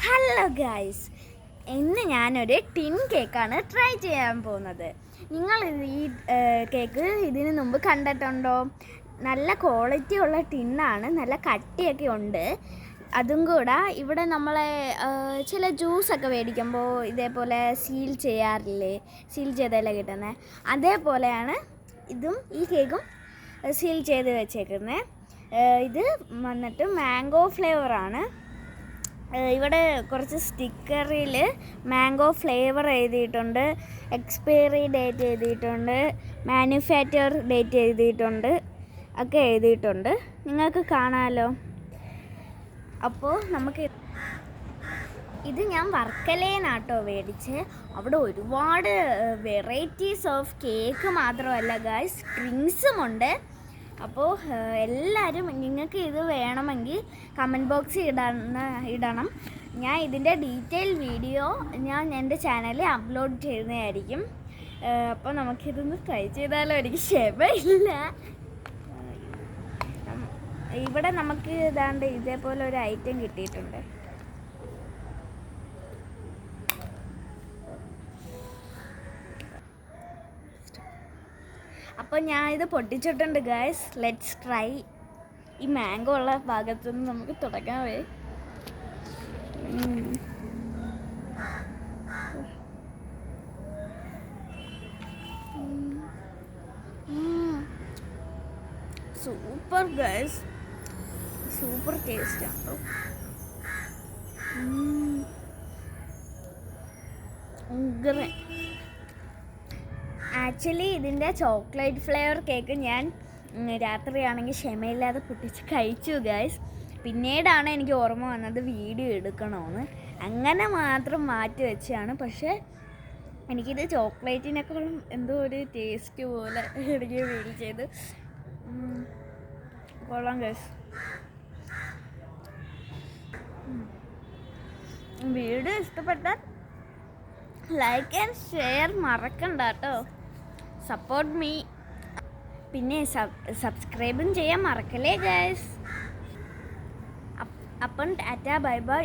Hello guys, ഇന്ന് ഞാനൊരു tin കേക്കാണ് ട്രൈ ചെയ്യാൻ പോകുന്നത്. നിങ്ങൾ ഈ കേക്ക് ഇതിനു മുമ്പ് കണ്ടിട്ടുണ്ടോ? നല്ല ക്വാളിറ്റി ഉള്ള ടിന്നാണ്, നല്ല കട്ടിയൊക്കെ ഉണ്ട്. അതും കൂടെ ഇവിടെ നമ്മളെ ചില ജ്യൂസൊക്കെ മേടിക്കുമ്പോൾ ഇതേപോലെ സീൽ ചെയ്യാറില്ലേ, സീൽ ചെയ്തല്ലേ കിട്ടുന്നത്, അതേപോലെയാണ് ഇതും ഈ കേക്കും സീൽ ചെയ്ത് വെച്ചേക്കുന്നത്. ഇത് വന്നിട്ട് മാംഗോ ഫ്ലേവറാണ്. ഇവിടെ കുറച്ച് സ്റ്റിക്കറിൽ മാംഗോ ഫ്ലേവർ എഴുതിയിട്ടുണ്ട്, എക്സ്പയറി ഡേറ്റ് എഴുതിയിട്ടുണ്ട്, മാനുഫാക്ചർ ഡേറ്റ് എഴുതിയിട്ടുണ്ട്, ഒക്കെ എഴുതിയിട്ടുണ്ട്. നിങ്ങൾക്ക് കാണാമല്ലോ. അപ്പോൾ ഇത് ഞാൻ വർക്കലേനാട്ടോ മേടിച്ച്. അവിടെ ഒരുപാട് വെറൈറ്റീസ് ഓഫ് കേക്ക് മാത്രമല്ല ഗൈസ്, ഡ്രിങ്ക്സുമുണ്ട്. അപ്പോൾ എല്ലാവരും നിങ്ങൾക്ക് ഇത് വേണമെങ്കിൽ കമൻറ്റ് ബോക്സിൽ ഇടണം. ഞാൻ ഇതിൻ്റെ ഡീറ്റെയിൽ വീഡിയോ ഞാൻ എൻ്റെ ചാനലിൽ അപ്ലോഡ് ചെയ്യുന്നതായിരിക്കും. അപ്പോൾ നമുക്കിതൊന്ന് ട്രൈ ചെയ്താലോ? എനിക്ക് ക്ഷമയില്ല. ഇവിടെ നമുക്ക് ഇതാണ്ട് ഇതേപോലെ ഒരു ഐറ്റം കിട്ടിയിട്ടുണ്ട്. അപ്പോൾ ഞാൻ ഇത് പൊട്ടിച്ചിട്ടുണ്ട് ഗൈസ്. Let's try. ഈ മാംഗോ ഉള്ള ഭാഗത്തു നിന്ന് നമുക്ക് തുടങ്ങാവേ. സൂപ്പർ ഗൈസ്, സൂപ്പർ ടേസ്റ്റ് ആണ്. ആക്ച്വലി ഇതിൻ്റെ ചോക്ലേറ്റ് ഫ്ലേവർ കേക്ക് ഞാൻ രാത്രിയാണെങ്കിൽ ക്ഷമയില്ലാതെ പൊട്ടിച്ച് കഴിച്ചു ഗൈസ്. പിന്നീടാണ് എനിക്ക് ഓർമ്മ വന്നത് വീഡിയോ എടുക്കണമെന്ന്. അങ്ങനെ മാത്രം മാറ്റി വെച്ചാണ്. പക്ഷേ എനിക്കിത് ചോക്ലേറ്റിനേക്കാളും എന്തോ ഒരു ടേസ്റ്റ് പോലെ എനിക്ക് ഫീൽ ചെയ്ത്. കൊള്ളാം ഗൈസ്. വീഡിയോ ഇഷ്ടപ്പെട്ടാൽ ലൈക്ക് ആൻഡ് ഷെയർ മറക്കണ്ട കേട്ടോ. Support me. പിന്നെ സബ്സ്ക്രൈബും ചെയ്യാൻ മറക്കല്ലേ ഗൈസ്. അപ്പം ടാറ്റ, ബൈ ബൈ.